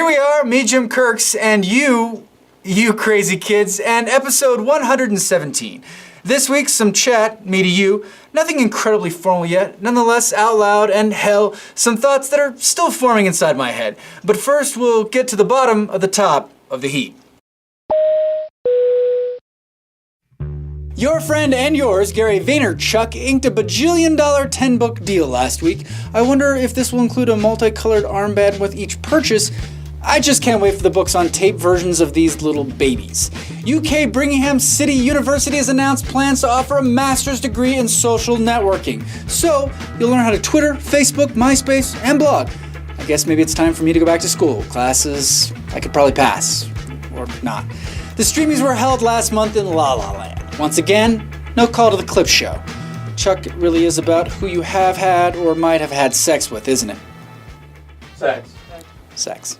Here we are, me, Jim Kirks, and you crazy kids, and episode 117. This week, some chat, me to you. Nothing incredibly formal yet, nonetheless out loud, and hell, some thoughts that are still forming inside my head. But first, we'll get to the bottom of the top of the heap. Your friend and yours, Gary Vaynerchuk, inked a bajillion-dollar 10-book deal last week. I wonder if this will include a multicolored armband with each purchase. I just can't wait for the books on tape versions of these little babies. UK Birmingham City University has announced plans to offer a master's degree in social networking. So, you'll learn how to Twitter, Facebook, MySpace, and blog. I guess maybe it's time for me to go back to school. Classes I could probably pass. Or not. The streamings were held last month in La La Land. Once again, no call to the clip show. Chuck, it really is about who you have had or might have had sex with, isn't it? Sex.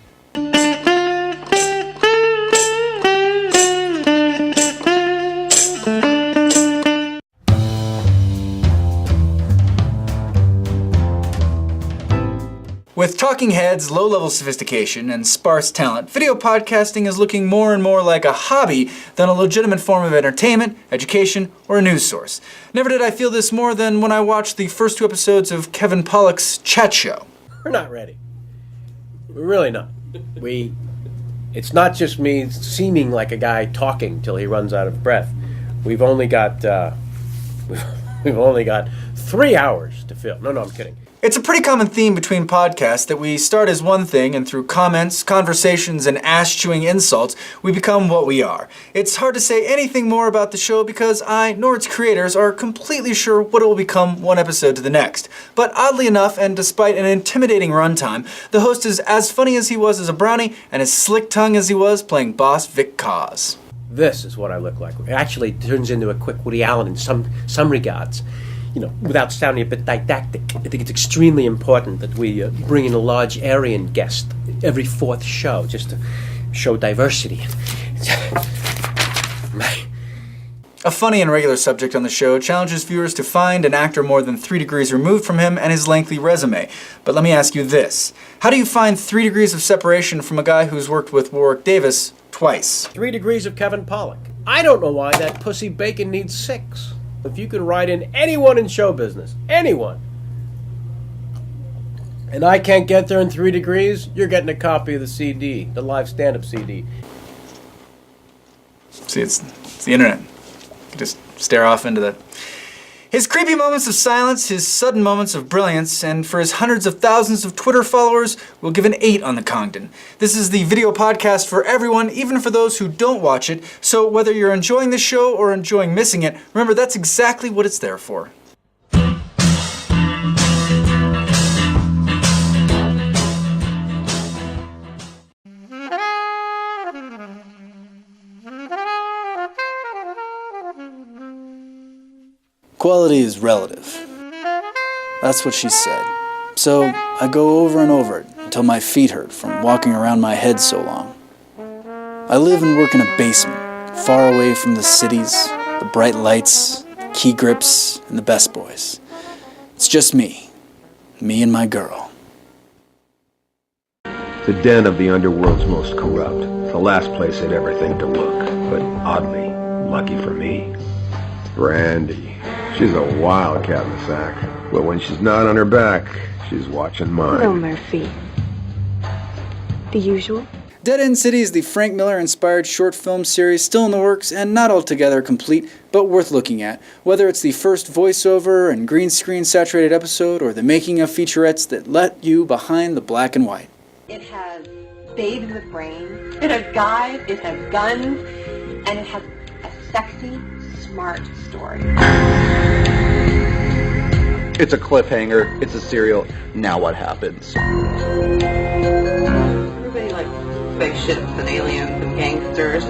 With talking heads, low-level sophistication, and sparse talent, video podcasting is looking more and more like a hobby than a legitimate form of entertainment, education, or a news source. Never did I feel this more than when I watched the first 2 episodes of Kevin Pollak's Chat Show. We're not ready. We're really not. It's not just me seeming like a guy talking till he runs out of breath. We've only got 3 hours to fill. No, I'm kidding. It's a pretty common theme between podcasts that we start as one thing, and through comments, conversations, and ass-chewing insults, we become what we are. It's hard to say anything more about the show because I, nor its creators, are completely sure what it will become one episode to the next. But oddly enough, and despite an intimidating runtime, the host is as funny as he was as a brownie, and as slick-tongued as he was playing Boss Vic Cause. This is what I look like. It actually turns into a quick Woody Allen in some regards. You know, without sounding a bit didactic, I think it's extremely important that we bring in a large Aryan guest every 4th show, just to show diversity. A funny and regular subject on the show challenges viewers to find an actor more than 3 degrees removed from him and his lengthy resume. But let me ask you this. How do you find 3 degrees of separation from a guy who's worked with Warwick Davis twice? 3 degrees of Kevin Pollak. I don't know why that pussy bacon needs 6. If you could write in anyone in show business, anyone, and I can't get there in 3 degrees, you're getting a copy of the CD, the live stand-up CD. See, it's the internet. You just stare off into his creepy moments of silence, his sudden moments of brilliance, and for his hundreds of thousands of Twitter followers, we'll give an 8 on the Congdon. This is the video podcast for everyone, even for those who don't watch it, so whether you're enjoying the show or enjoying missing it, remember that's exactly what it's there for. Quality is relative. That's what she said. So I go over and over it until my feet hurt from walking around my head so long. I live and work in a basement, far away from the cities, the bright lights, the key grips, and the best boys. It's just me and my girl. The den of the underworld's most corrupt. The last place I'd ever think to look. But oddly, lucky for me, Brandy. She's a wildcat in the sack. But when she's not on her back, she's watching mine. Hello, Murphy. The usual? Dead End City is the Frank Miller-inspired short film series still in the works and not altogether complete, but worth looking at. Whether it's the first voiceover and green screen saturated episode or the making of featurettes that let you behind the black and white. It has babes with brains, it has guys, it has guns, and it has a sexy, smart story. It's a cliffhanger, it's a serial, now what happens? Everybody likes spaceships and aliens and gangsters,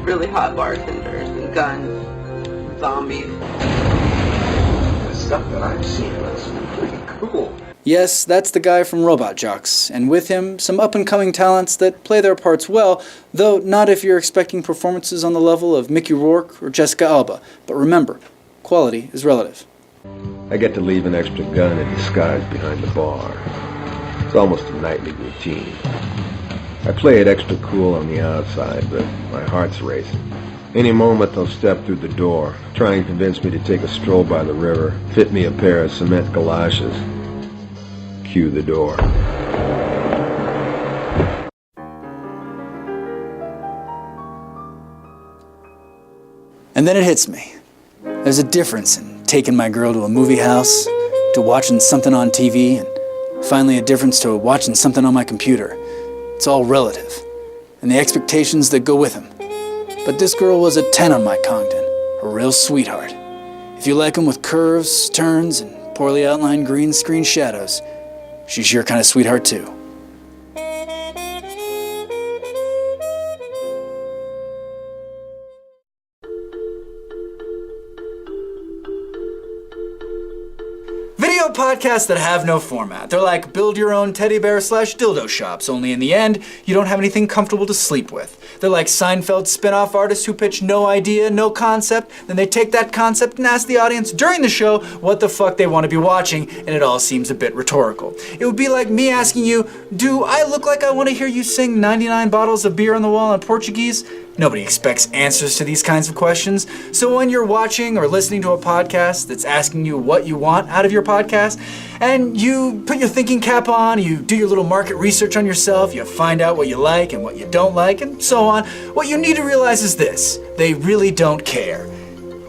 really hot bartenders and guns, and zombies. The stuff that I'm seeing is pretty cool. Yes, that's the guy from Robot Jocks, and with him, some up-and-coming talents that play their parts well, though not if you're expecting performances on the level of Mickey Rourke or Jessica Alba. But remember, quality is relative. I get to leave an extra gun in disguise behind the bar. It's almost a nightly routine. I play it extra cool on the outside, but my heart's racing. Any moment they'll step through the door, try and convince me to take a stroll by the river, fit me a pair of cement galoshes. Cue the door. And then it hits me. There's a difference in taking my girl to a movie house, to watching something on TV, and finally a difference to watching something on my computer. It's all relative, and the expectations that go with them. But this girl was a 10 on my Congdon, a real sweetheart. If you like them with curves, turns, and poorly outlined green screen shadows, she's your kind of sweetheart too. Video podcasts that have no format. They're like build your own teddy bear / dildo shops, only in the end, you don't have anything comfortable to sleep with. They're like Seinfeld spin-off artists who pitch no idea, no concept, then they take that concept and ask the audience during the show what the fuck they want to be watching, and it all seems a bit rhetorical. It would be like me asking you, do I look like I want to hear you sing 99 bottles of beer on the wall in Portuguese? Nobody expects answers to these kinds of questions. So when you're watching or listening to a podcast that's asking you what you want out of your podcast, and you put your thinking cap on, you do your little market research on yourself, you find out what you like and what you don't like, and so on, what you need to realize is this: they really don't care.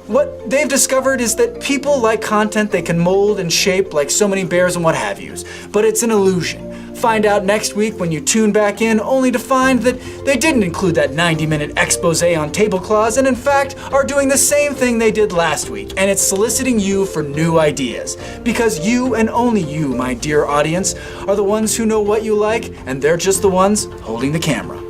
What they've discovered is that people like content they can mold and shape like so many bears and what have yous, but it's an illusion. Find out next week when you tune back in, only to find that they didn't include that 90-minute expose on tablecloths, and in fact are doing the same thing they did last week, and it's soliciting you for new ideas. Because you and only you, my dear audience, are the ones who know what you like, and they're just the ones holding the camera.